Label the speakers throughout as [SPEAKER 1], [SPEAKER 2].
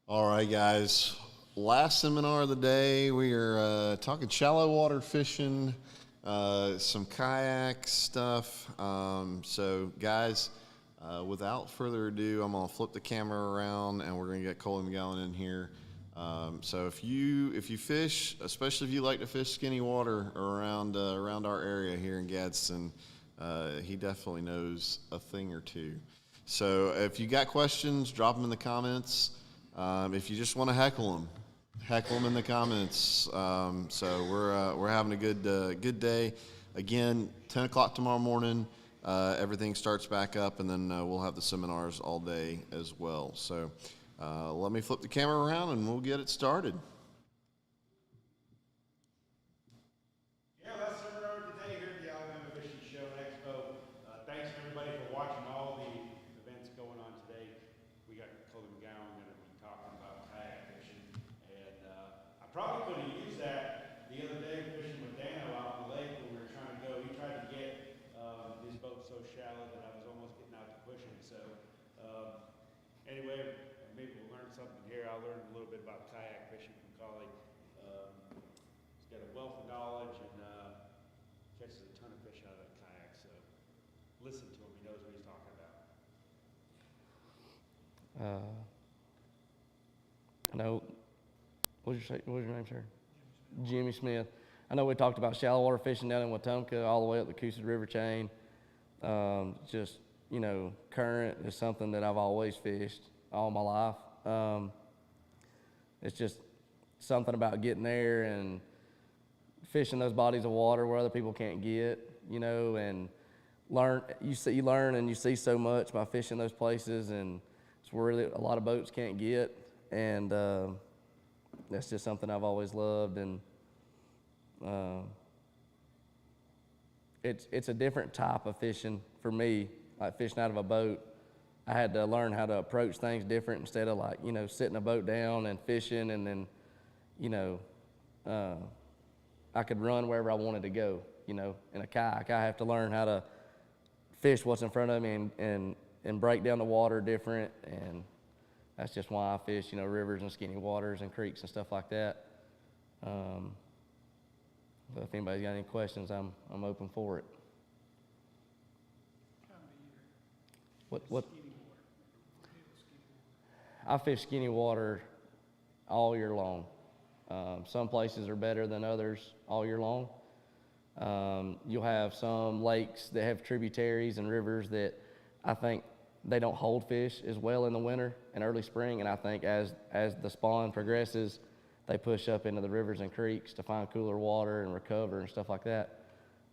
[SPEAKER 1] All right, guys. Last seminar of the day, we are talking shallow water fishing, some kayak stuff. Guys, without further ado, I'm gonna flip the camera around, and we're gonna get Coley McGowan in here. So if you fish, especially if you like to fish skinny water around our area here in Gadsden, he definitely knows a thing or two. So if you got questions, drop them in the comments. If you just want to heckle them in the comments. We're having a good day. Again, 10 o'clock tomorrow morning. Everything starts back up, and then we'll have the seminars all day as well. So let me flip the camera around, and we'll get it started.
[SPEAKER 2] Yeah, last seminar today here at the Alabama Fishing Show and Expo. Thanks everybody for watching all the events going on today. We got Coley McGowan going to be talking about kayak fishing, and I probably could have used that the other day fishing with Dano out in the lake when we were trying to go. He tried to get his boat so shallow that I was almost getting out to push him. So anyway, maybe we'll learn something here. I'll learn a little bit about kayak fishing from Coley. He's got a wealth of knowledge and catches a ton of fish out of that kayak. So listen to him; he knows what he's talking about.
[SPEAKER 3] I know, what was your name, sir? Jimmy Smith. I know we talked about shallow water fishing down in Wetumpka all the way up the Coosa River chain. Current is something that I've always fished all my life. It's just something about getting there and fishing those bodies of water where other people can't get, and you learn and you see so much by fishing those places, and it's where really a lot of boats can't get, and that's just something I've always loved. And it's a different type of fishing for me, like fishing out of a boat. I had to learn how to approach things different instead of sitting a boat down and fishing, and then I could run wherever I wanted to go. In a kayak, I have to learn how to fish what's in front of me and break down the water different, and that's just why I fish, rivers and skinny waters and creeks and stuff like that. But if anybody's got any questions, I'm open for it. What? I fish skinny water all year long. Some places are better than others all year long. You'll have some lakes that have tributaries and rivers that I think they don't hold fish as well in the winter and early spring, and I think as the spawn progresses, they push up into the rivers and creeks to find cooler water and recover and stuff like that,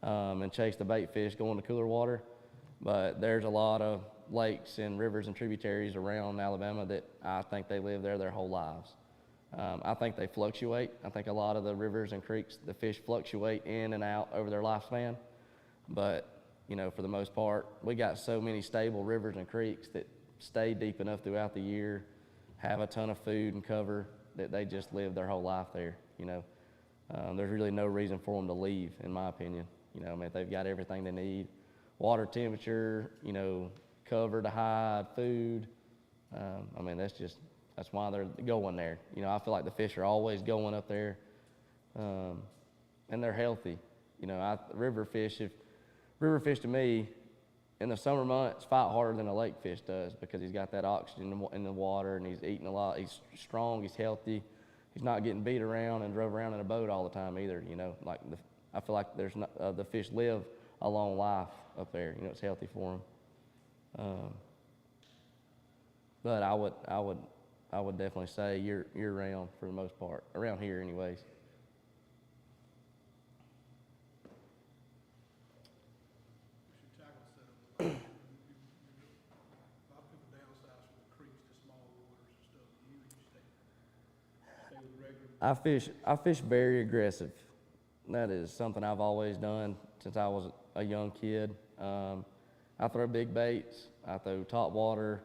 [SPEAKER 3] and chase the bait fish going to cooler water. But there's a lot of lakes and rivers and tributaries around Alabama that I think they live there their whole lives. I think they fluctuate. I think a lot of the rivers and creeks, the fish fluctuate in and out over their lifespan. But, for the most part, we got so many stable rivers and creeks that stay deep enough throughout the year, have a ton of food and cover, that they just live their whole life there. There's really no reason for them to leave, in my opinion. If they've got everything they need, water temperature, cover to hide, food. That's why they're going there. I feel like the fish are always going up there, and they're healthy. River fish to me, in the summer months, fight harder than a lake fish does because he's got that oxygen in the water, and he's eating a lot. He's strong, he's healthy. He's not getting beat around and drove around in a boat all the time either. I feel like the fish live a long life up there. It's healthy for them. But I would definitely say year round for the most part, around here anyways. I fish very aggressive. That is something I've always done since I was a young kid. I throw big baits. I throw top water.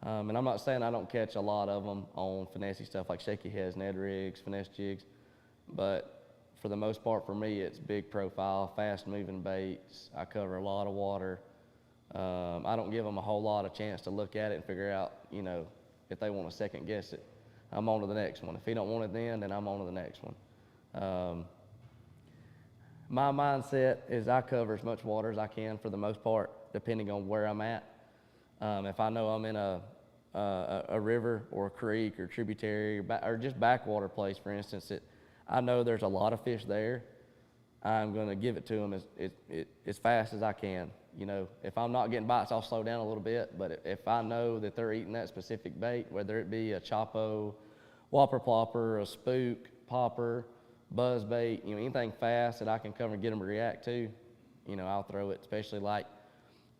[SPEAKER 3] And I'm not saying I don't catch a lot of them on finessey stuff like shaky heads, Ned rigs, finesse jigs. But for the most part, for me, it's big profile, fast moving baits. I cover a lot of water. I don't give them a whole lot of chance to look at it and figure out, if they want to second guess it. I'm on to the next one. If he don't want it then I'm on to the next one. My mindset is I cover as much water as I can for the most part, depending on where I'm at. If I know I'm in a river or a creek or tributary or just backwater place, for instance, I know there's a lot of fish there, I'm going to give it to them as fast as I can. You know, if I'm not getting bites, I'll slow down a little bit. But if I know that they're eating that specific bait, whether it be a chopo, whopper plopper, a spook, popper, buzz bait, you know, anything fast that I can cover and get them to react to, you know, I'll throw it. Especially like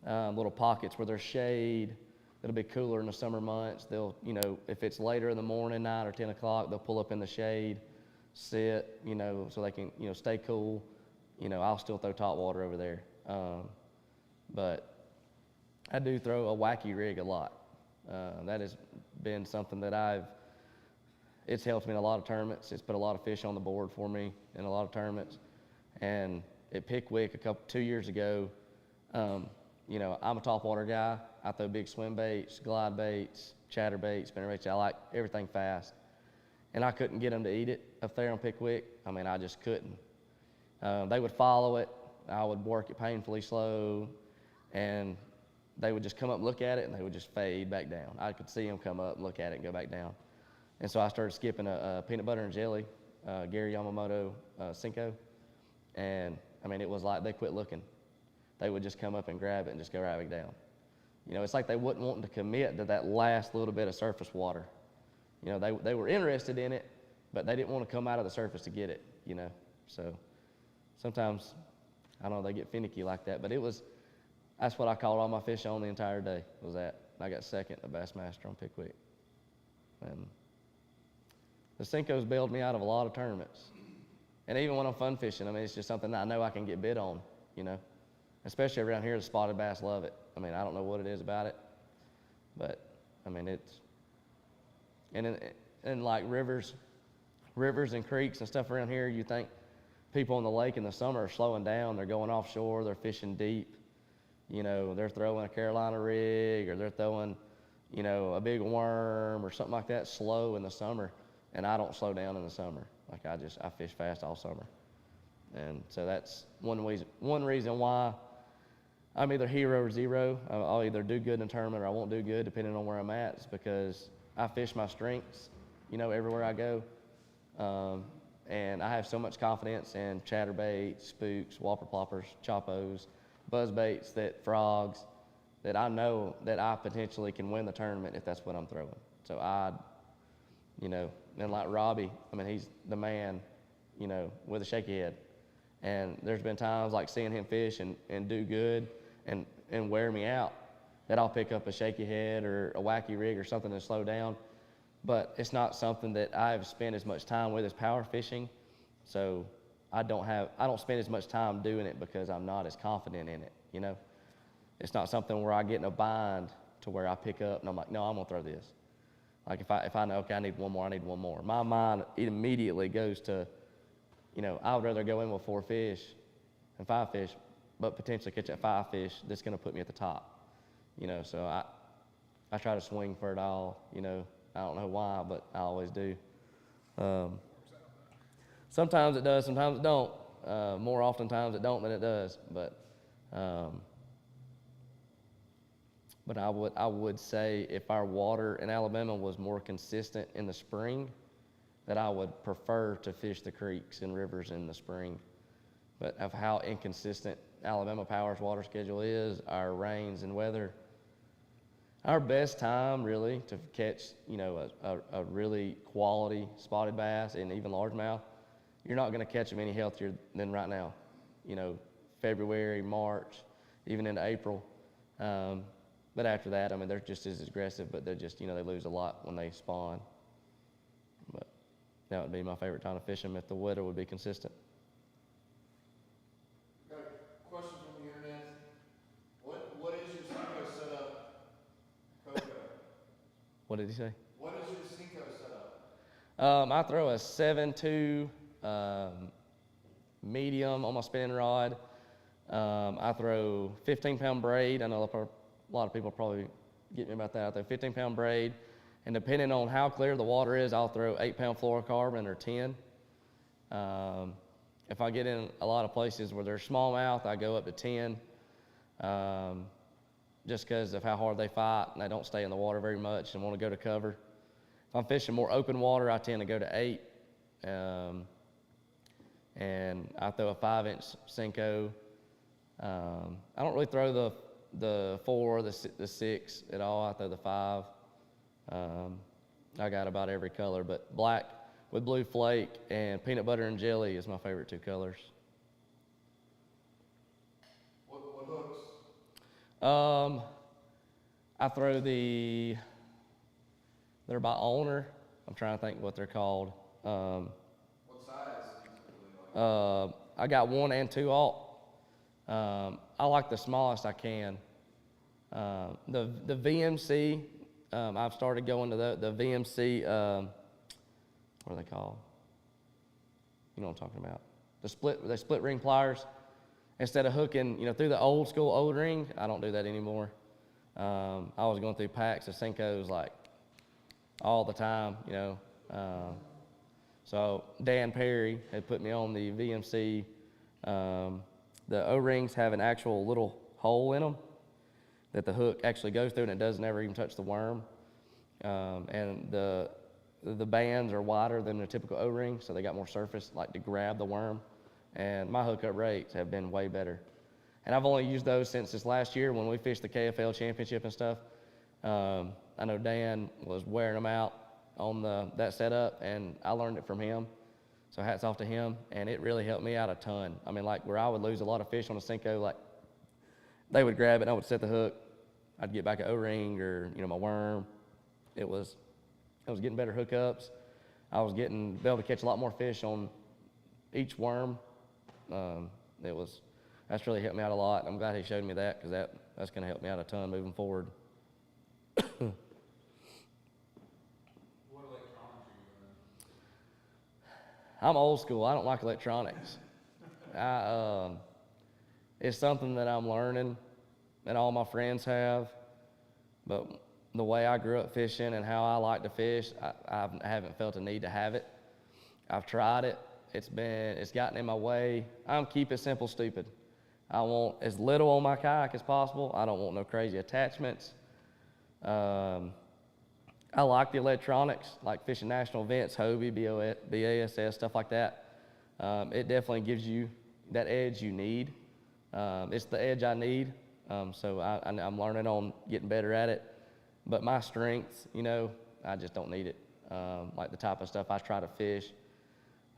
[SPEAKER 3] little pockets where there's shade. It'll be cooler in the summer months. They'll, you know, if it's later in the morning, 9 or 10 o'clock, they'll pull up in the shade, sit, you know, so they can, you know, stay cool. You know, I'll still throw top water over there. But I do throw a wacky rig a lot. That has been something that it's helped me in a lot of tournaments. It's put a lot of fish on the board for me in a lot of tournaments. And at Pickwick 2 years ago, you know, I'm a top water guy. I throw big swim baits, glide baits, chatter baits, spinner baits. I like everything fast. And I couldn't get them to eat it up there on Pickwick. I mean, I just couldn't. They would follow it. I would work it painfully slow, and they would just come up and look at it, and they would just fade back down. I could see them come up, look at it, and go back down. And so I started skipping a peanut butter and jelly, Gary Yamamoto Cinco, and I mean, it was like they quit looking. They would just come up and grab it and just go right back down. You know, it's like they wasn't wanting to commit to that last little bit of surface water. You know, they were interested in it, but they didn't want to come out of the surface to get it, you know. So sometimes, I don't know, they get finicky like that, but that's what I caught all my fish on the entire day, was that. I got second at Bassmaster on Pickwick. And the Cinco's bailed me out of a lot of tournaments. And even when I'm fun fishing, I mean, it's just something that I know I can get bit on, you know. Especially around here, the spotted bass love it. I mean, I don't know what it is about it, but I mean, and like rivers and creeks and stuff around here, you think people on the lake in the summer are slowing down. They're going offshore. They're fishing deep. You know, they're throwing a Carolina rig, or they're throwing, you know, a big worm or something like that slow in the summer. And I don't slow down in the summer. Like I fish fast all summer. And so that's one reason why I'm either hero or zero. I'll either do good in a tournament or I won't do good depending on where I'm at. It's because I fish my strengths, you know, everywhere I go. And I have so much confidence in chatterbaits, spooks, whopper ploppers, choppos, buzz baits, frogs, that I know that I potentially can win the tournament if that's what I'm throwing. So you know, and like Robbie, I mean, he's the man, you know, with a shaky head. And there's been times like seeing him fish and do good and wear me out, that I'll pick up a shaky head or a wacky rig or something to slow down. But it's not something that I've spent as much time with as power fishing. So I don't spend as much time doing it because I'm not as confident in it, you know. It's not something where I get in a bind to where I pick up and I'm like, no, I'm gonna throw this. Like if I know, okay, I need one more. My mind immediately goes to, you know, I would rather go in with 4 fish and 5 fish, but potentially catch that 5 fish that's gonna put me at the top. You know, so I try to swing for it all, you know. I don't know why, but I always do. Sometimes it does, sometimes it don't. More oftentimes it don't than it does. But I would say if our water in Alabama was more consistent in the spring, that I would prefer to fish the creeks and rivers in the spring. But of how inconsistent Alabama Power's water schedule is, our rains and weather, our best time really to catch, you know, a really quality spotted bass and even largemouth, you're not going to catch them any healthier than right now. You know, February, March, even into April. But after that, I mean, they're just as aggressive, but they're just, you know, they lose a lot when they spawn. But that would be my favorite time to fish them if the weather would be consistent.
[SPEAKER 1] Got a question from the internet. What is your Cinco setup, Coco?
[SPEAKER 3] What did he say?
[SPEAKER 1] What is your Cinco setup?
[SPEAKER 3] I throw a 7.2 medium on my spinning rod. I throw 15-pound braid. I know a lot of people probably get me about that. I throw 15-pound braid, And depending on how clear the water is, I'll throw 8-pound fluorocarbon or 10. If I get in a lot of places where there's smallmouth, I go up to 10, just because of how hard they fight and they don't stay in the water very much and want to go to cover. If I'm fishing more open water, I tend to go to 8. And I throw a 5-inch Senko. I don't really throw the 4, the 6 at all. I throw the 5. I got about every color, but black with blue flake and peanut butter and jelly is my favorite 2 colors.
[SPEAKER 1] What hooks?
[SPEAKER 3] I throw they're by owner. I'm trying to think what they're called.
[SPEAKER 1] What size?
[SPEAKER 3] I got 1 and 2 alt. I like the smallest I can. The VMC, I've started going to the VMC, what are they called? You know what I'm talking about. The split ring pliers. Instead of hooking, through the old school old ring, I don't do that anymore. I was going through packs of Senkos like all the time, So Dan Perry had put me on the VMC. The O-rings have an actual little hole in them that the hook actually goes through, and it does never even touch the worm. And the bands are wider than the typical O-ring, so they got more surface like to grab the worm. And my hookup rates have been way better. And I've only used those since this last year when we fished the KFL championship and stuff. I know Dan was wearing them out on that setup, and I learned it from him. So hats off to him, and it really helped me out a ton. I mean, like where I would lose a lot of fish on a Senko, like they would grab it and I would set the hook. I'd get back an O-ring or, my worm. I was getting better hookups. I was be able to catch a lot more fish on each worm. That's really helped me out a lot. I'm glad he showed me that, because that's going to help me out a ton moving forward.
[SPEAKER 4] What electronics are you running?
[SPEAKER 3] I'm old school. I don't like electronics. It's something that I'm learning, and all my friends have. But the way I grew up fishing and how I like to fish, I haven't felt a need to have it. I've tried it. It's gotten in my way. I'm keep it simple, stupid. I want as little on my kayak as possible. I don't want no crazy attachments. I like the electronics, like fishing national events, Hobie, BASS, stuff like that. It definitely gives you that edge you need. It's the edge I need, so I'm learning on getting better at it. But my strengths, I just don't need it. Like the type of stuff I try to fish,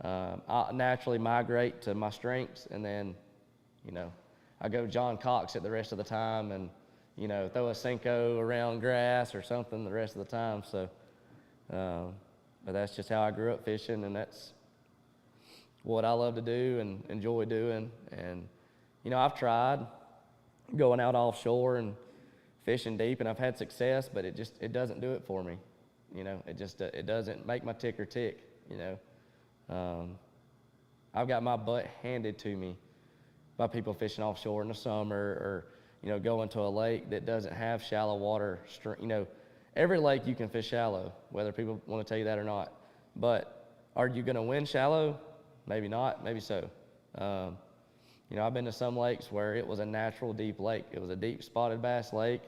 [SPEAKER 3] I naturally migrate to my strengths, and then, I go John Cox at the rest of the time, and throw a Senko around grass or something the rest of the time. So, but that's just how I grew up fishing, and that's what I love to do and enjoy doing. And I've tried going out offshore and fishing deep, and I've had success, but it doesn't do it for me. It doesn't make my ticker tick. I've got my butt handed to me by people fishing offshore in the summer, or going to a lake that doesn't have shallow water. Every lake you can fish shallow, whether people want to tell you that or not. But are you going to win shallow? Maybe not, maybe so. I've been to some lakes where it was a natural deep lake. It was a deep spotted bass lake.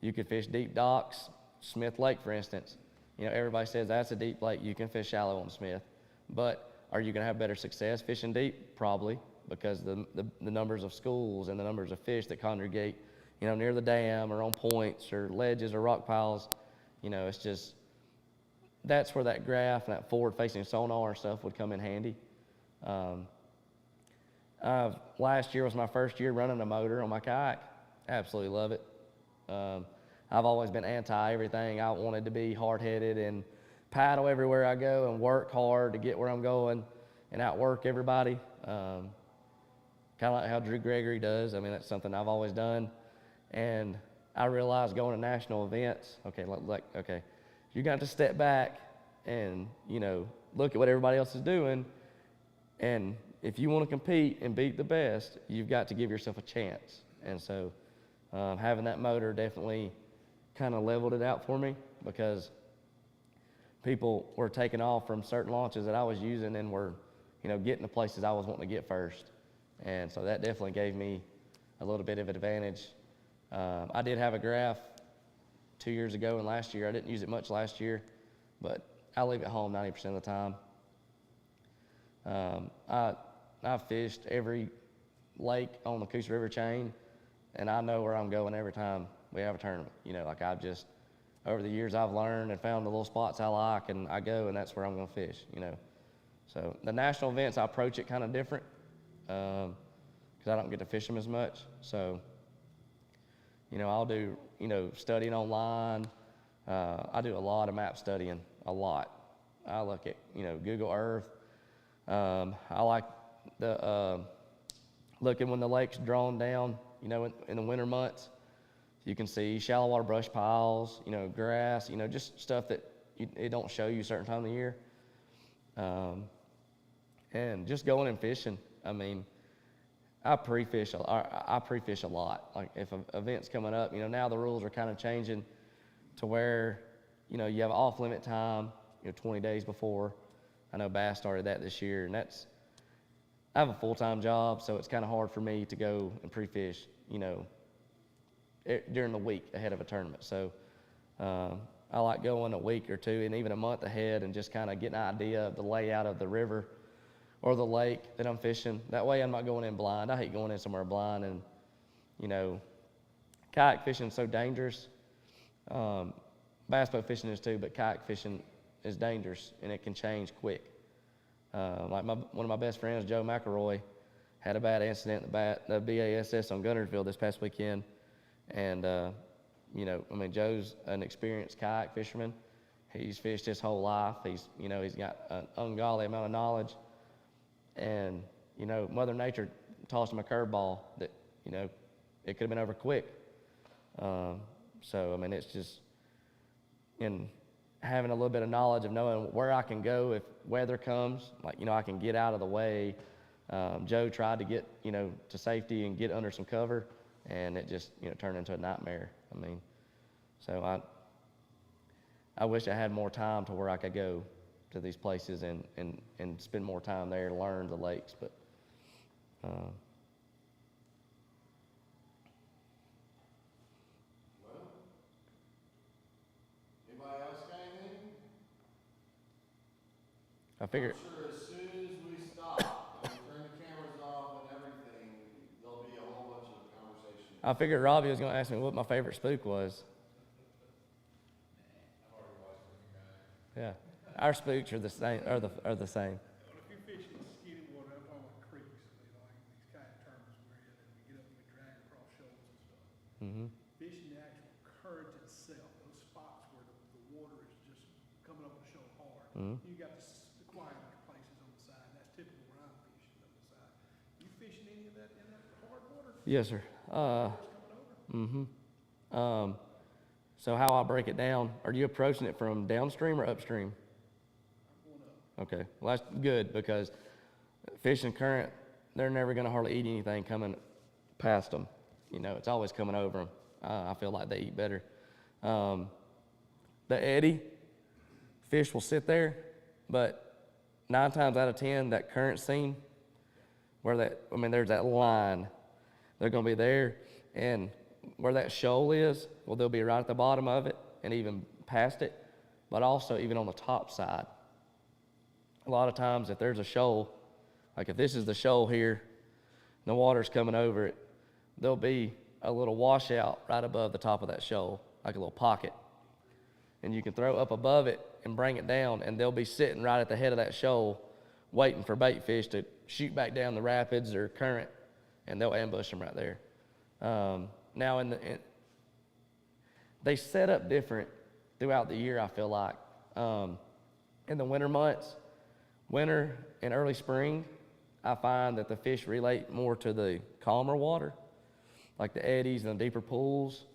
[SPEAKER 3] You could fish deep docks. Smith Lake, for instance. Everybody says that's a deep lake. You can fish shallow on Smith. But are you going to have better success fishing deep? Probably, because the numbers of schools and the numbers of fish that congregate, near the dam or on points or ledges or rock piles, it's just, that's where that graph and that forward-facing sonar stuff would come in handy. Last year was my first year running a motor on my kayak. Absolutely love it. I've always been anti everything. I wanted to be hard-headed and paddle everywhere I go and work hard to get where I'm going and outwork everybody. Kind of like how Drew Gregory does. I mean, that's something I've always done. And I realized going to national events, you got to step back and, look at what everybody else is doing. And if you want to compete and beat the best, you've got to give yourself a chance. And so having that motor definitely kind of leveled it out for me, because people were taking off from certain launches that I was using and were, getting to places I was wanting to get first. And so that definitely gave me a little bit of an advantage. I did have a graph 2 years ago and last year. I didn't use it much last year, but I leave it home 90% of the time. I've fished every lake on the Coosa River chain, and I know where I'm going every time we have a tournament. Over the years I've learned and found the little spots I like, and I go, and that's where I'm going to fish, So the national events, I approach it kind of different because I don't get to fish them as much. So, I'll do, studying online. I do a lot of map studying, a lot. I look at, Google Earth. I like looking when the lake's drawn down, in the winter months. You can see shallow water brush piles, grass, just stuff that it don't show you a certain time of the year. And just going and fishing. I mean, I pre-fish a lot. Like if an event's coming up, now the rules are kind of changing to where, you have off-limit time, 20 days before. I know Bass started that this year, and I have a full-time job, so it's kind of hard for me to go and pre-fish, during the week ahead of a tournament. So I like going a week or two and even a month ahead and just kind of getting an idea of the layout of the river or the lake that I'm fishing. That way I'm not going in blind. I hate going in somewhere blind, and, kayak fishing is so dangerous. Bass boat fishing is too, but kayak fishing is dangerous, and it can change quick. Like one of my best friends, Joe McElroy, had a bad incident at the BASS on Gunnersville this past weekend. And, Joe's an experienced kayak fisherman. He's fished his whole life. He's got an ungodly amount of knowledge. And, Mother Nature tossed him a curveball that, it could have been over quick. It's just in having a little bit of knowledge of knowing where I can go if weather comes. Like, I can get out of the way. Joe tried to get, to safety and get under some cover, and it just, turned into a nightmare. So I wish I had more time to where I could go to these places and spend more time there and learn the lakes. But
[SPEAKER 1] Anybody else got anything?
[SPEAKER 3] I figured.
[SPEAKER 1] I'm sure as soon as we stop and turn the cameras off and everything, there'll be a whole bunch of conversation.
[SPEAKER 3] I figured Robbie was going to ask me what my favorite spook was.
[SPEAKER 4] I've already watched it, you guys.
[SPEAKER 3] Yeah, our spooks are the same. Are the same.
[SPEAKER 5] Well, if you're fishing in skinny water, I'm talking about creeks, like these kayak tournaments we're in, and we get up and we drag across shoals and stuff.
[SPEAKER 3] Mm-hmm.
[SPEAKER 5] Fishing the actual current itself, those spots where the water is just coming up the shoal hard.
[SPEAKER 3] Mhm.
[SPEAKER 5] You got the quieter places on the side. That's typically where I'm fishing on the side. You fishing any of that in that hard water?
[SPEAKER 3] Yes, sir.
[SPEAKER 5] Water's coming over?
[SPEAKER 3] So how I break it down? Are you approaching it from downstream or upstream?
[SPEAKER 5] I'm going up.
[SPEAKER 3] Okay, well that's good because fish and current, they're never going to hardly eat anything coming past them. It's always coming over them. I feel like they eat better. The eddy, fish will sit there, but 9 times out of 10, that current scene, there's that line, they're going to be there, and where that shoal is, well, they'll be right at the bottom of it and even past it, but also even on the top side. A lot of times if there's a shoal, like if this is the shoal here, and the water's coming over it, there'll be a little washout right above the top of that shoal, like a little pocket. And you can throw up above it and bring it down, and they'll be sitting right at the head of that shoal waiting for bait fish to shoot back down the rapids or current, and they'll ambush them right there. Now, they set up different throughout the year, I feel like. In the winter months, winter and early spring, I find that the fish relate more to the calmer water, like the eddies and the deeper pools,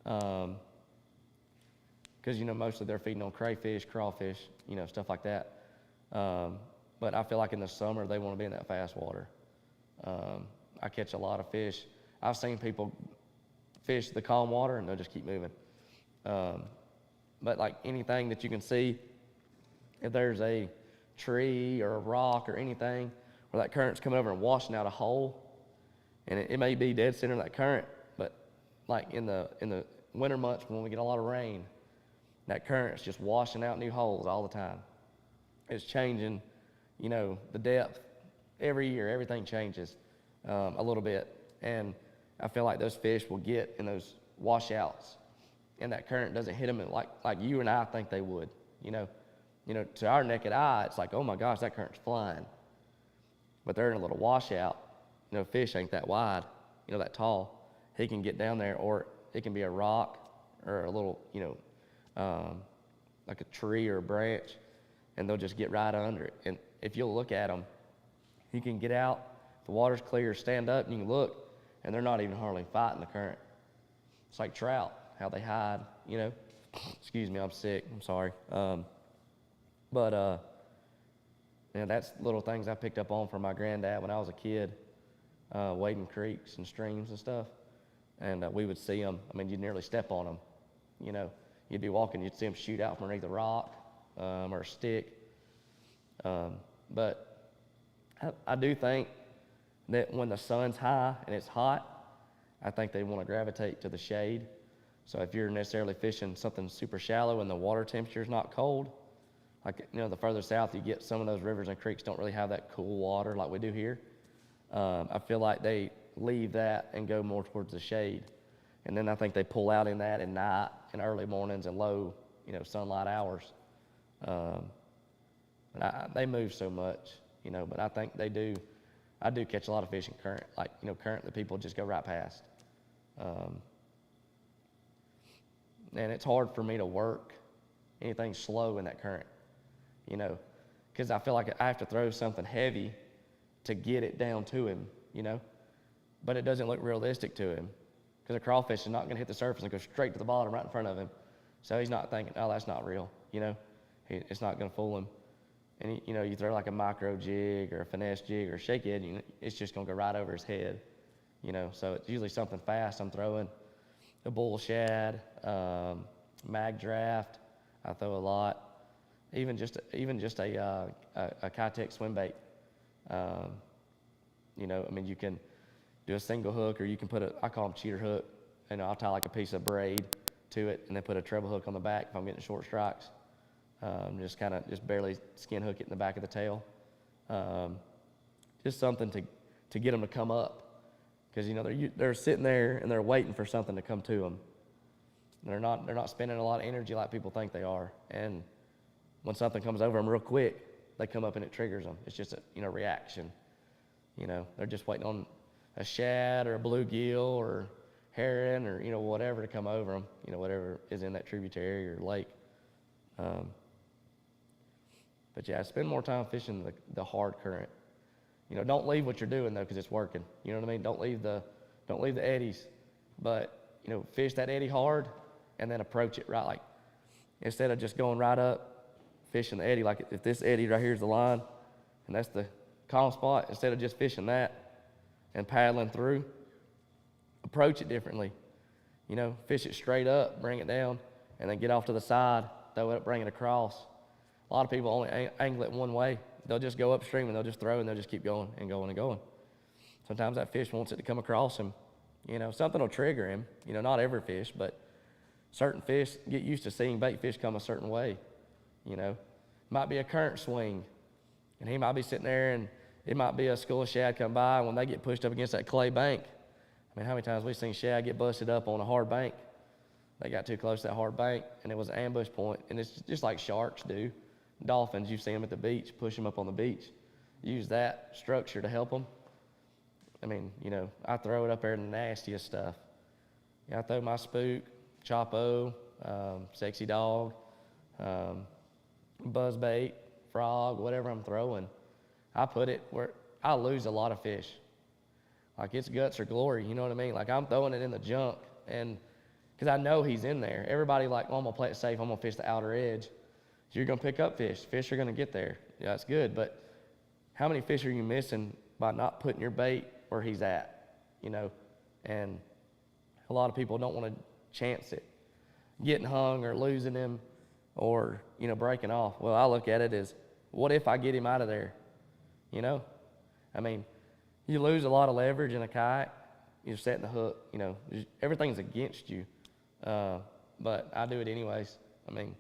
[SPEAKER 3] because, mostly they're feeding on crayfish, crawfish, stuff like that. But I feel like in the summer, they want to be in that fast water. I catch a lot of fish. I've seen people fish the calm water and they'll just keep moving. But like anything that you can see if there's a tree or a rock or anything where that current's coming over and washing out a hole, and it may be dead center of that current, but like in the winter months when we get a lot of rain, that current's just washing out new holes all the time. It's changing, the depth every year. Everything changes a little bit, and I feel like those fish will get in those washouts, and that current doesn't hit them like you and I think they would. To our naked eye, it's like, oh my gosh, that current's flying, but they're in a little washout. Fish ain't that wide, that tall. He can get down there, or it can be a rock or a little, like a tree or a branch, and they'll just get right under it. And if you'll look at them, you can get out, the water's clear, stand up, and you can look, and they're not even hardly fighting the current. It's like trout, how they hide, Excuse me, I'm sick, I'm sorry. That's little things I picked up on from my granddad when I was a kid, wading creeks and streams and stuff. And we would see them. You'd nearly step on them. You'd be walking, you'd see them shoot out from underneath a rock or a stick. But I do think that when the sun's high and it's hot, I think they want to gravitate to the shade. So if you're necessarily fishing something super shallow and the water temperature is not cold, like, the further south you get, some of those rivers and creeks don't really have that cool water like we do here. I feel like they leave that and go more towards the shade. And then I think they pull out in that at night and early mornings and low, sunlight hours. They move so much, but I think they do. I do catch a lot of fish in current, current that people just go right past. And it's hard for me to work anything slow in that current, because I feel like I have to throw something heavy to get it down to him, but it doesn't look realistic to him, because a crawfish is not going to hit the surface and go straight to the bottom right in front of him. So he's not thinking, oh, that's not real, it's not going to fool him. And you throw like a micro jig or a finesse jig or a shake head, it's just going to go right over his head, so it's usually something fast I'm throwing. A bull shad, mag draft, I throw a lot. Even just a Kayak swim bait. You can do a single hook, or you can put I call them cheater hook, and I'll tie like a piece of braid to it, and then put a treble hook on the back if I'm getting short strikes. Just barely skin hook it in the back of the tail. Just something to get them to come up. Because they're sitting there and they're waiting for something to come to them. They're not spending a lot of energy like people think they are. And when something comes over them real quick, they come up and it triggers them. It's just a reaction. They're just waiting on a shad or a bluegill or heron or whatever to come over them. Whatever is in that tributary or lake. But yeah, I spend more time fishing the hard current. Don't leave what you're doing though, because it's working. You know what I mean? Don't leave the eddies, but fish that eddy hard, and then approach it right. Like instead of just going right up, fishing the eddy. Like if this eddy right here is the line, and that's the calm spot. Instead of just fishing that and paddling through, approach it differently. Fish it straight up, bring it down, and then get off to the side, throw it up, bring it across. A lot of people only angle it one way. They'll just go upstream and they'll just throw and they'll just keep going and going and going. Sometimes that fish wants it to come across him. Something will trigger him. Not every fish, but certain fish get used to seeing bait fish come a certain way. Might be a current swing, and he might be sitting there, and it might be a school of shad come by, and when they get pushed up against that clay bank, how many times we've seen shad get busted up on a hard bank? They got too close to that hard bank, and it was an ambush point, and it's just like sharks do. Dolphins, you see them at the beach, push them up on the beach. Use that structure to help them. I throw it up there in the nastiest stuff. I throw my spook, Chopo, sexy dog, buzzbait, frog, whatever I'm throwing. I put it where I lose a lot of fish. Like it's guts or glory, you know what I mean? Like I'm throwing it in the junk, and because I know he's in there. Everybody I'm gonna play it safe, I'm gonna fish the outer edge. So you're going to pick up fish. Fish are going to get there. Yeah, that's good. But how many fish are you missing by not putting your bait where he's at? And a lot of people don't want to chance it. Getting hung or losing him. or, breaking off. Well, I look at it as, what if I get him out of there? I mean, you lose a lot of leverage in a kayak. You're setting the hook, everything's against you. But I do it anyways. I mean,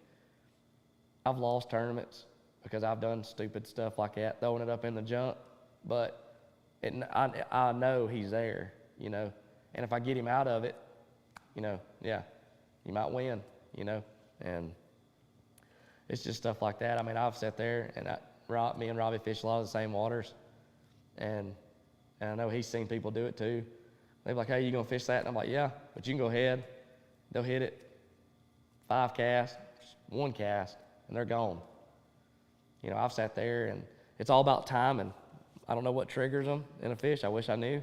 [SPEAKER 3] I've lost tournaments because I've done stupid stuff like that, throwing it up in the junk. But I know he's there, and if I get him out of it, yeah, you might win, and it's just stuff like that. I mean, I've sat there and me and Robbie fish a lot of the same waters, and I know he's seen people do it too. They're like, hey, you gonna fish that? And I'm like, yeah, but you can go ahead. They'll hit it 5 casts, 1 cast, and they're gone. I've sat there, and it's all about timing. I don't know what triggers them in a fish. I wish I knew.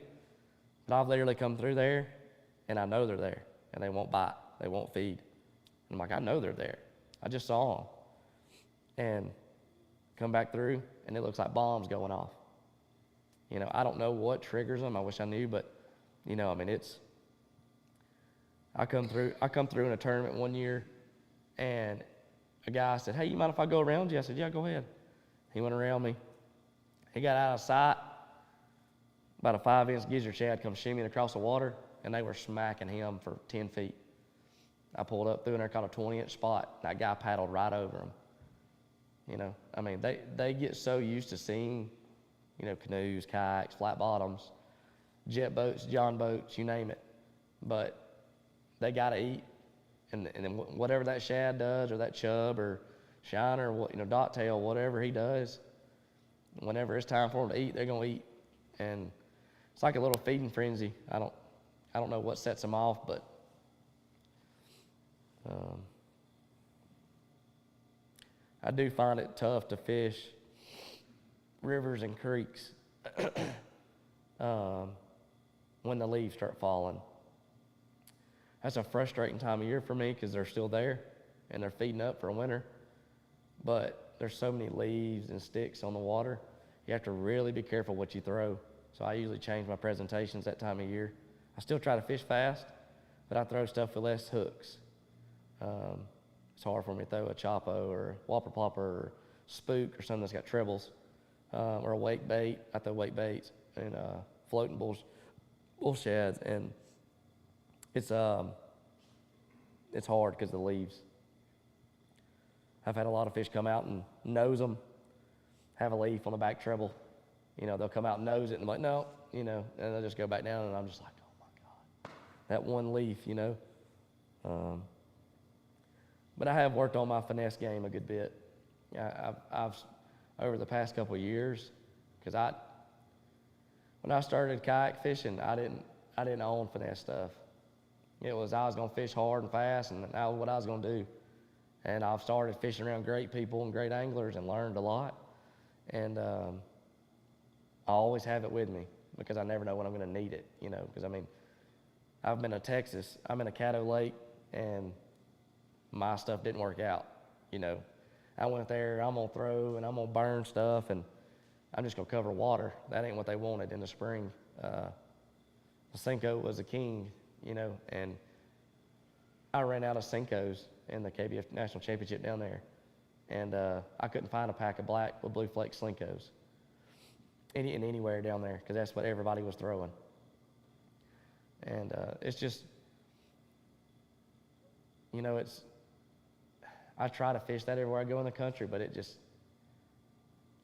[SPEAKER 3] But I've literally come through there, and I know they're there, and they won't bite. They won't feed. And I'm like, I know they're there. I just saw them. And come back through, and it looks like bombs going off. I don't know what triggers them. I wish I knew, but, I mean, I come through in a tournament one year, and a guy said, hey, you mind if I go around you? I said, yeah, go ahead. He went around me. He got out of sight. About a 5-inch gizzard shad come shimmying across the water, and they were smacking him for 10 feet. I pulled up through in there, caught a 20-inch spot. That guy paddled right over him. I mean, they get so used to seeing, canoes, kayaks, flat bottoms, jet boats, john boats, you name it. But they got to eat. And then whatever that shad does, or that chub, or shiner, or dot tail, whatever he does, whenever it's time for them to eat, they're gonna eat. And it's like a little feeding frenzy. I don't know what sets them off, but I do find it tough to fish rivers and creeks when the leaves start falling. That's a frustrating time of year for me because they're still there and they're feeding up for winter. But there's so many leaves and sticks on the water, you have to really be careful what you throw. So I usually change my presentations that time of year. I still try to fish fast, but I throw stuff with less hooks. It's hard for me to throw a chopo or a whopper plopper or spook or something that's got trebles, or a wake bait. I throw wake baits and floating bull shads, and it's hard because of the leaves. I've had a lot of fish come out and nose them, have a leaf on the back treble. They'll come out and nose it, and I'm like, no, and they'll just go back down, and I'm just like, oh my God, that one leaf, But I have worked on my finesse game a good bit. I've over the past couple of years, because when I started kayak fishing, I didn't own finesse stuff. I was gonna fish hard and fast, and that was what I was gonna do. And I've started fishing around great people and great anglers and learned a lot. And I always have it with me because I never know when I'm gonna need it, because I've been to Texas, I'm in a Caddo Lake, and my stuff didn't work out, I went there, I'm gonna throw and I'm gonna burn stuff, and I'm just gonna cover water. That ain't what they wanted in the spring. The Cinco was a king, and I ran out of Cincos in the KBF National Championship down there, and I couldn't find a pack of black with blue flake Slinkos anywhere down there because that's what everybody was throwing. And it's just, I try to fish that everywhere I go in the country, but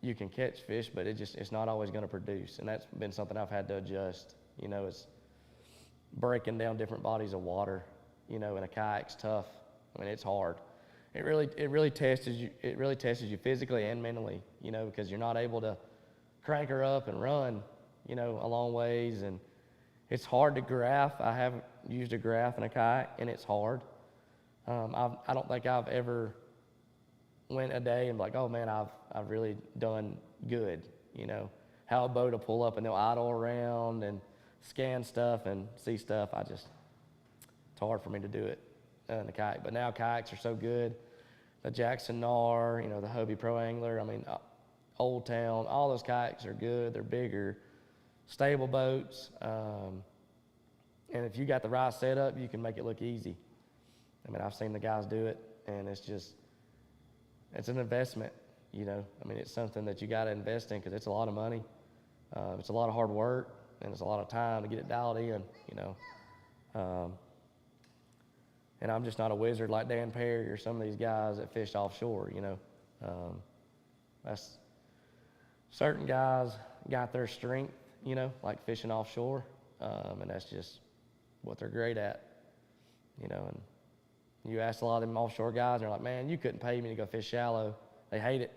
[SPEAKER 3] you can catch fish, but it's not always going to produce, and that's been something I've had to adjust. It's breaking down different bodies of water, and a kayak's tough. It's hard. It really tests you. It really tests you physically and mentally, because you're not able to crank her up and run, a long ways, and it's hard to graph. I haven't used a graph in a kayak, and it's hard. I don't think I've ever went a day and like, oh man, I've really done good. How a boat will pull up and they'll idle around and scan stuff and see stuff. It's hard for me to do it in the kayak. But now kayaks are so good. The Jackson Nar, the Hobie Pro Angler, Old Town, all those kayaks are good. They're bigger, stable boats. And if you got the right setup, you can make it look easy. I've seen the guys do it, and it's just, it's an investment, you know. I mean, it's something that you got to invest in because it's a lot of money. It's a lot of hard work, and it's a lot of time to get it dialed in, you know. And I'm just not a wizard like Dan Perry or some of these guys that fish offshore, you know. That's certain guys got their strength, you know, like fishing offshore, and that's just what they're great at, you know. And you ask a lot of them offshore guys, and they're like, man, you couldn't pay me to go fish shallow. They hate it,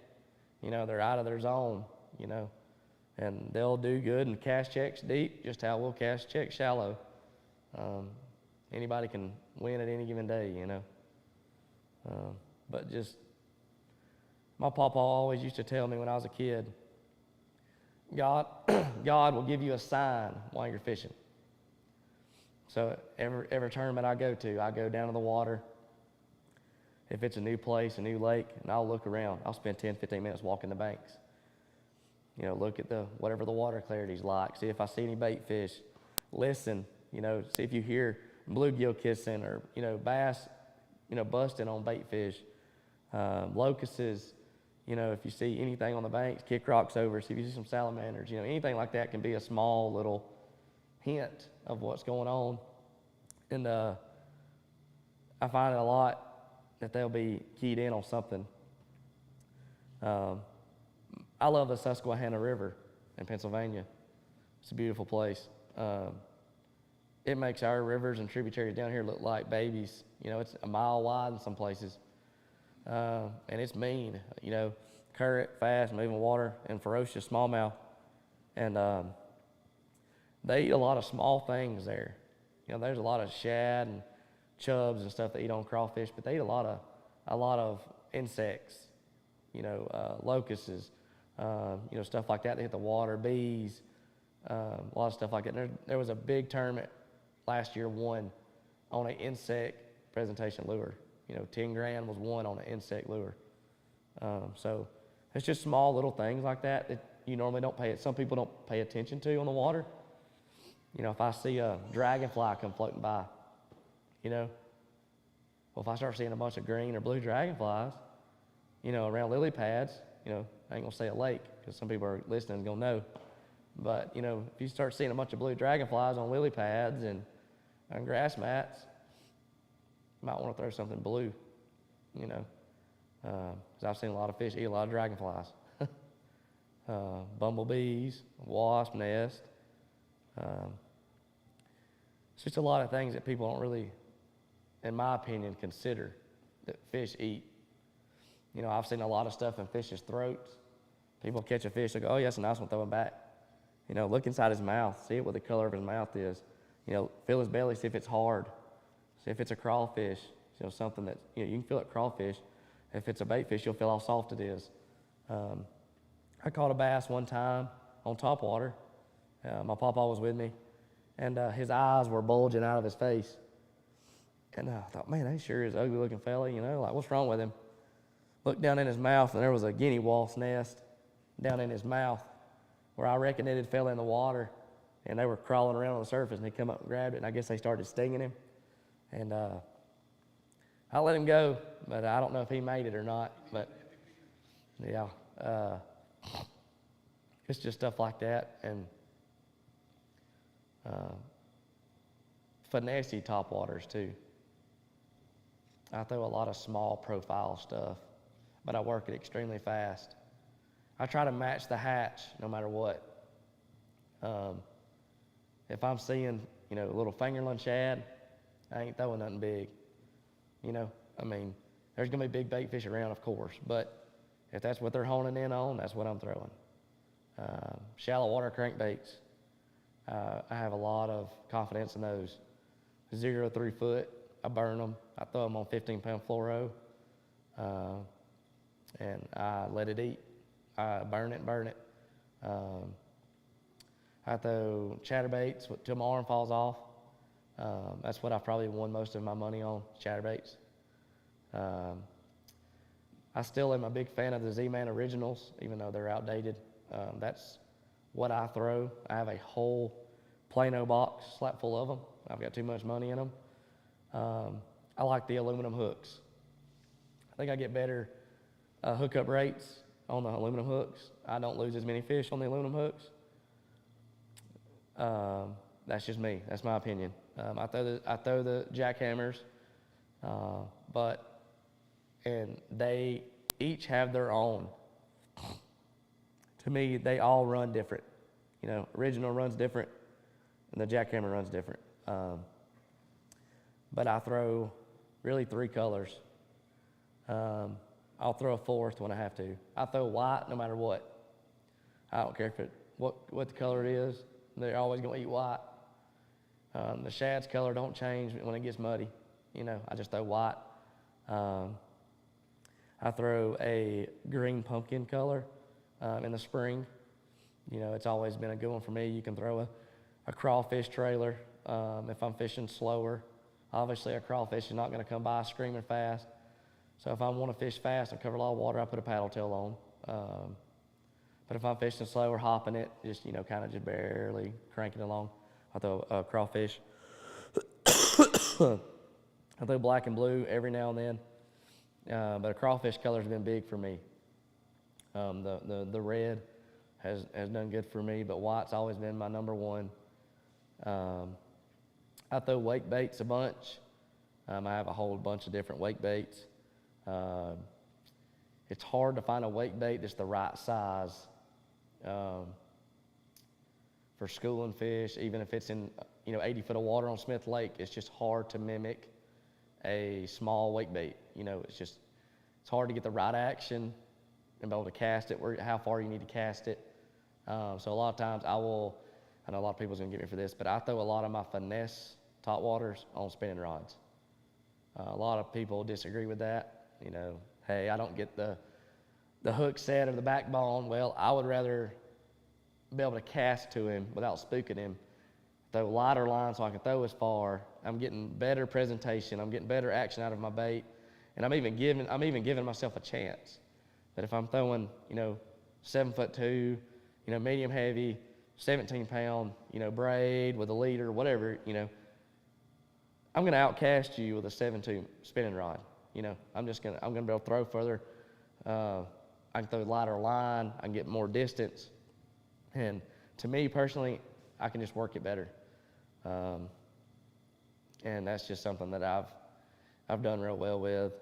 [SPEAKER 3] you know. They're out of their zone, you know, and they'll do good and cash checks deep, just how we'll cash check shallow. Anybody can win at any given day, you know. But just, my papa always used to tell me when I was a kid, God will give you a sign while you're fishing. So every tournament I go to, I go down to the water. If it's a new place, a new lake, and I'll look around. I'll spend 10, 15 minutes walking the banks. You know, look at whatever the water clarity's like. See if I see any bait fish. Listen, you know, see if you hear bluegill kissing or, you know, bass, you know, busting on bait fish. Locusts, you know, if you see anything on the banks, kick rocks over. See if you see some salamanders, you know, anything like that can be a small little hint of what's going on. And I find it a lot that they'll be keyed in on something. I love the Susquehanna River in Pennsylvania. It's a beautiful place. It makes our rivers and tributaries down here look like babies. You know, it's a mile wide in some places. And it's mean, you know, current, fast, moving water, and ferocious smallmouth. And they eat a lot of small things there. You know, there's a lot of shad and chubs and stuff they eat on crawfish, but they eat a lot of insects, you know, locusts, you know, stuff like that. They hit the water, bees, a lot of stuff like that. And there was a big tournament last year won on an insect presentation lure. You know, 10 grand was won on an insect lure. So it's just small little things like that that you normally some people don't pay attention to on the water. You know, if I see a dragonfly come floating by, you know, well, if I start seeing a bunch of green or blue dragonflies, you know, around lily pads, you know, I ain't gonna say a lake because some people are listening and gonna know. But, you know, if you start seeing a bunch of blue dragonflies on lily pads and on grass mats, you might want to throw something blue, you know, because I've seen a lot of fish eat a lot of dragonflies. Bumblebees, wasp nest. It's just a lot of things that people don't really, in my opinion, consider that fish eat. You know, I've seen a lot of stuff in fish's throats. People catch a fish, they go, oh, yeah, that's a nice one, throw him back. You know, look inside his mouth, see what the color of his mouth is. You know, feel his belly, see if it's hard. See if it's a crawfish, you know, something that, you know, you can feel it crawfish. If it's a bait fish, you'll feel how soft it is. I caught a bass one time on topwater. My papa was with me, and his eyes were bulging out of his face. And I thought, man, that sure is an ugly looking fella, you know, like what's wrong with him? Looked down in his mouth, and there was a guinea wasp nest down in his mouth where I reckon it had fell in the water, and they were crawling around on the surface, and he come up and grabbed it, and I guess they started stinging him. And I let him go, but I don't know if he made it or not. But yeah, it's just stuff like that, and finessey topwaters too. I throw a lot of small profile stuff, but I work it extremely fast. I try to match the hatch no matter what. If I'm seeing, you know, a little fingerling shad, I ain't throwing nothing big. You know, I mean, there's gonna be big bait fish around, of course, but if that's what they're honing in on, that's what I'm throwing. Shallow water crankbaits, I have a lot of confidence in those. 0 to 3 foot, I burn them. I throw them on 15-pound fluoro, and I let it eat. I burn it. I throw chatterbaits till my arm falls off. That's what I've probably won most of my money on, chatterbaits. I still am a big fan of the Z-Man Originals, even though they're outdated. That's what I throw. I have a whole Plano box slap full of them. I've got too much money in them. I like the aluminum hooks. I think I get better hookup rates on the aluminum hooks. I don't lose as many fish on the aluminum hooks. That's just me. That's my opinion. I throw the jackhammers, and they each have their own. To me, they all run different. You know, original runs different, and the jackhammer runs different. But I throw really 3 colors. I'll throw a 4th when I have to. I throw white no matter what. I don't care what the color it is. They're always going to eat white. The shad's color don't change when it gets muddy. You know, I just throw white. I throw a green pumpkin color in the spring. You know, it's always been a good one for me. You can throw a crawfish trailer if I'm fishing slower. Obviously, a crawfish is not going to come by screaming fast. So if I want to fish fast and cover a lot of water, I put a paddle tail on. But if I'm fishing slow or hopping it, just, you know, kind of just barely cranking along, I throw a crawfish. I throw black and blue every now and then. But a crawfish color has been big for me. The red has done good for me, but white's always been my number one. I throw wake baits a bunch. I have a whole bunch of different wake baits. It's hard to find a wake bait that's the right size for schooling fish, even if it's in 80 foot of water on Smith Lake. It's just hard to mimic a small wake bait. You know, it's hard to get the right action and be able to cast it how far you need to cast it. So a lot of times I know a lot of people's gonna get me for this, but I throw a lot of my finesse top waters on spinning rods. A lot of people disagree with that. You know, hey, I don't get the hook set or the backbone. Well, I would rather be able to cast to him without spooking him. Throw lighter line so I can throw as far. I'm getting better presentation. I'm getting better action out of my bait, and I'm even giving myself a chance. That if I'm throwing 7'2", medium heavy, 17 pound, braid with a leader, whatever, I'm gonna outcast you with a 7'2" spinning rod. I'm gonna be able to throw further. I can throw lighter line. I can get more distance, and to me personally, I can just work it better. And that's just something that I've done real well with.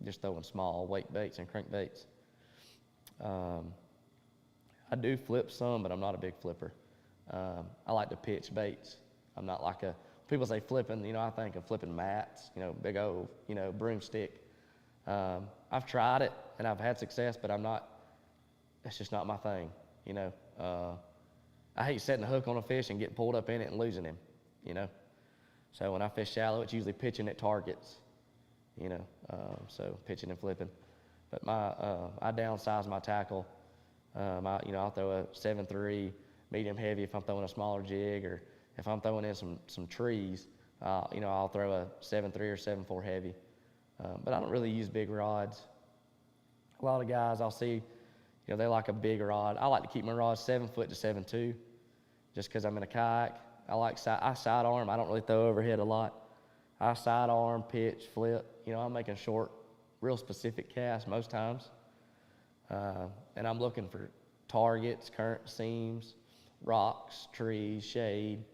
[SPEAKER 3] Just throwing small weight baits and crankbaits. I do flip some, but I'm not a big flipper. I like to pitch baits. I'm not like people say flipping, I think of flipping mats, big old, broomstick. I've tried it and I've had success, but it's just not my thing, I hate setting a hook on a fish and getting pulled up in it and losing him, So when I fish shallow, it's usually pitching at targets, so pitching and flipping. But I downsize my tackle. I'll throw a 7.3 medium heavy if I'm throwing a smaller jig, or if I'm throwing in some trees, I'll throw a 7.3 or 7.4 heavy. But I don't really use big rods. A lot of guys I'll see, they like a big rod. I like to keep my rods 7 foot to 7.2, just because I'm in a kayak. I sidearm. I don't really throw overhead a lot. I sidearm, pitch, flip. I'm making short, real specific casts most times. And I'm looking for targets, current seams, rocks, trees, shade,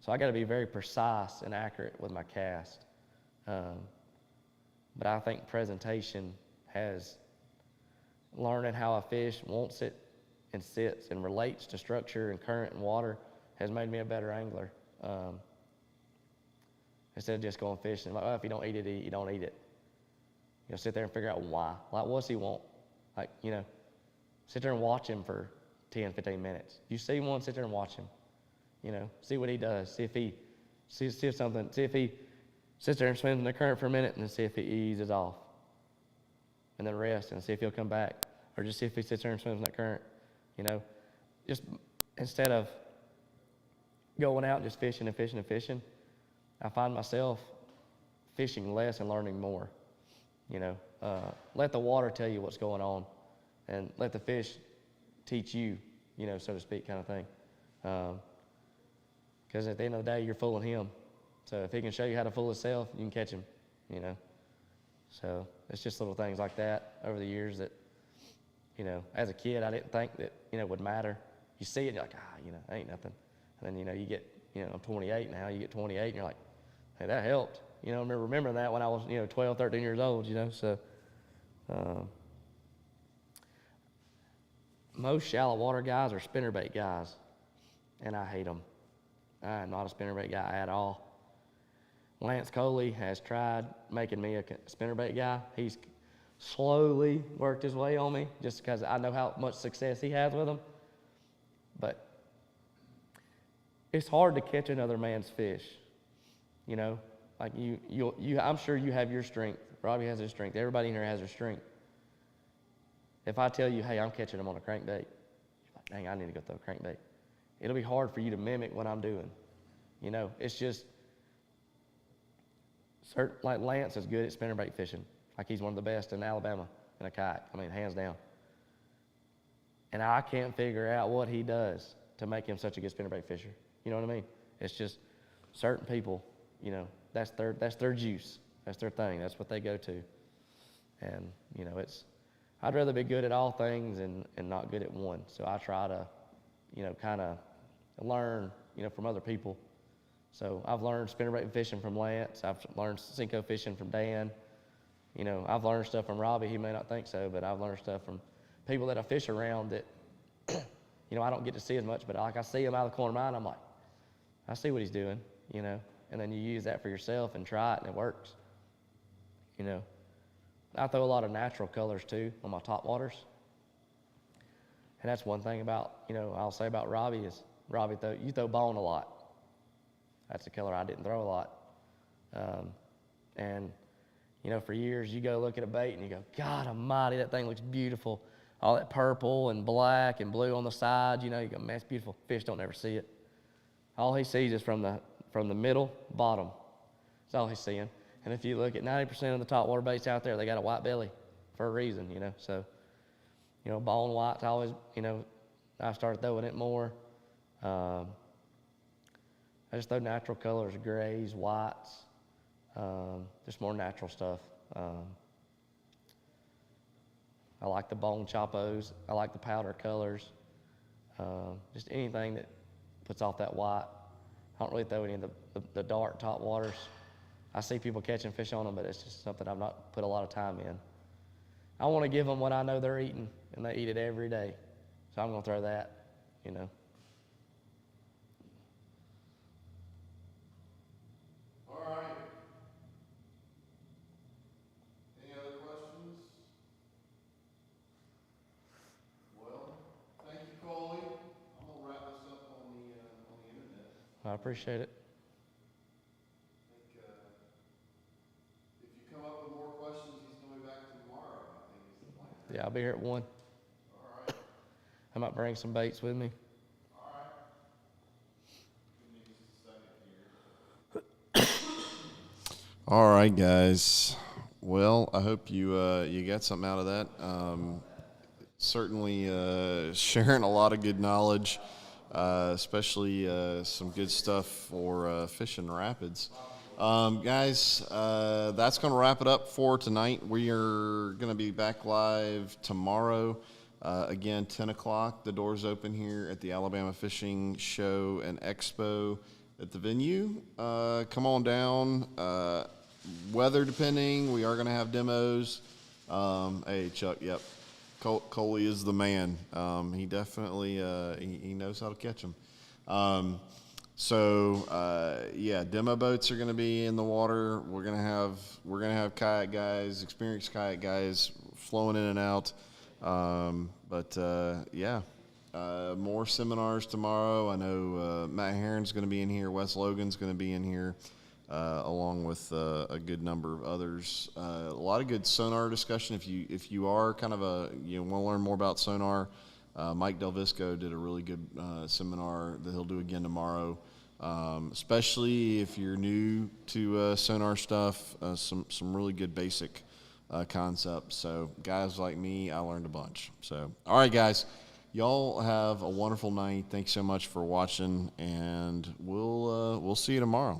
[SPEAKER 3] So I got to be very precise and accurate with my cast. But I think presentation has learning how a fish wants it and sits and relates to structure and current and water has made me a better angler. Instead of just going fishing, like, if you don't eat it, you don't eat it. Sit there and figure out why. Like, what's he want? Like, sit there and watch him for 10, 15 minutes. If you see one, sit there and watch him. See what he does. See if he see something. See if he sits there and swims in the current for a minute, and then see if he eases off, and then rest and see if he'll come back, or just see if he sits there and swims in that current. Just instead of going out and just fishing and fishing and fishing, I find myself fishing less and learning more. Let the water tell you what's going on, and let the fish teach you, so to speak, kind of thing. Because at the end of the day, you're fooling him. So if he can show you how to fool himself, you can catch him, So it's just little things like that over the years that, you know, as a kid, I didn't think that, you know, would matter. You see it, and you're like, you know, ain't nothing. And then, you know, you get, you know, I'm 28 now, you get 28, and you're like, hey, that helped. You know, I remember remembering that when I was, you know, 12, 13 years old, you know. So most shallow water guys are spinnerbait guys, and I hate them. I'm not a spinnerbait guy at all. Lance Coley has tried making me a spinnerbait guy. He's slowly worked his way on me just because I know how much success he has with them. But it's hard to catch another man's fish, you know? Like I'm sure you have your strength. Robbie has his strength. Everybody in here has their strength. If I tell you, hey, I'm catching them on a crankbait, you're like, dang, I need to go throw a crankbait. It'll be hard for you to mimic what I'm doing. You know, it's just, like Lance is good at spinnerbait fishing. Like he's one of the best in Alabama in a kayak. I mean, hands down. And I can't figure out what he does to make him such a good spinnerbait fisher. You know what I mean? It's just certain people, you know, that's their juice. That's their thing. That's what they go to. And, you know, I'd rather be good at all things and not good at one. So I try to, you know, kind of learn, you know, from other people. So I've learned spinnerbait fishing from Lance. I've learned Senko fishing from Dan. You know, I've learned stuff from Robbie. He may not think so, but I've learned stuff from people that I fish around that, you know, I don't get to see as much, but like I see him out of the corner of my eye, and I'm like, I see what he's doing, you know. And then you use that for yourself and try it, and it works. You know, I throw a lot of natural colors too on my top waters. And that's one thing about, you know, I'll say about Robbie is, you throw bone a lot. That's a color I didn't throw a lot. And, you know, for years you go look at a bait and you go, God almighty, that thing looks beautiful. All that purple and black and blue on the side, you know, you go, man, it's beautiful. Fish don't ever see it. All he sees is from the middle, bottom. That's all he's seeing. And if you look at 90% of the top water baits out there, they got a white belly for a reason, you know. So, you know, bone white's always, you know, I started throwing it more. I just throw natural colors, grays, whites, just more natural stuff. I like the bone choppos. I like the powder colors. Just anything that puts off that white. I don't really throw any of the dark top waters. I see people catching fish on them, but it's just something I've not put a lot of time in. I want to give them what I know they're eating, and they eat it every day. So I'm going to throw that, you know.
[SPEAKER 1] All right. Any other questions? Well, thank you, Coley. I'm gonna wrap this up on the internet.
[SPEAKER 3] I appreciate it.
[SPEAKER 1] I think if you come up with more questions, he's gonna be back tomorrow. I think is the plan.
[SPEAKER 3] Yeah, I'll be here at 1.
[SPEAKER 1] All right.
[SPEAKER 3] I might bring some baits with me.
[SPEAKER 1] All right. Give me just a second here. All right, guys. Well, I hope you got something out of that. Certainly sharing a lot of good knowledge, especially some good stuff for fishing rapids. Guys, that's going to wrap it up for tonight. We are going to be back live tomorrow. Again, 10 o'clock. The doors open here at the Alabama Fishing Show and Expo at the venue. Come on down. Weather depending, we are going to have demos. Hey, Chuck, yep. Coley is the man. He definitely he knows how to catch them. Yeah, demo boats are going to be in the water. We're going to have kayak guys, experienced kayak guys flowing in and out. More seminars tomorrow. I know Matt Herron's going to be in here. Wes Logan's going to be in here. Along with a good number of others. A lot of good sonar discussion. If you are kind of want to learn more about sonar, Mike Delvisco did a really good seminar that he'll do again tomorrow. Especially if you're new to sonar stuff, some really good basic concepts. So guys like me, I learned a bunch. So all right, guys. Y'all have a wonderful night. Thanks so much for watching, and we'll see you tomorrow.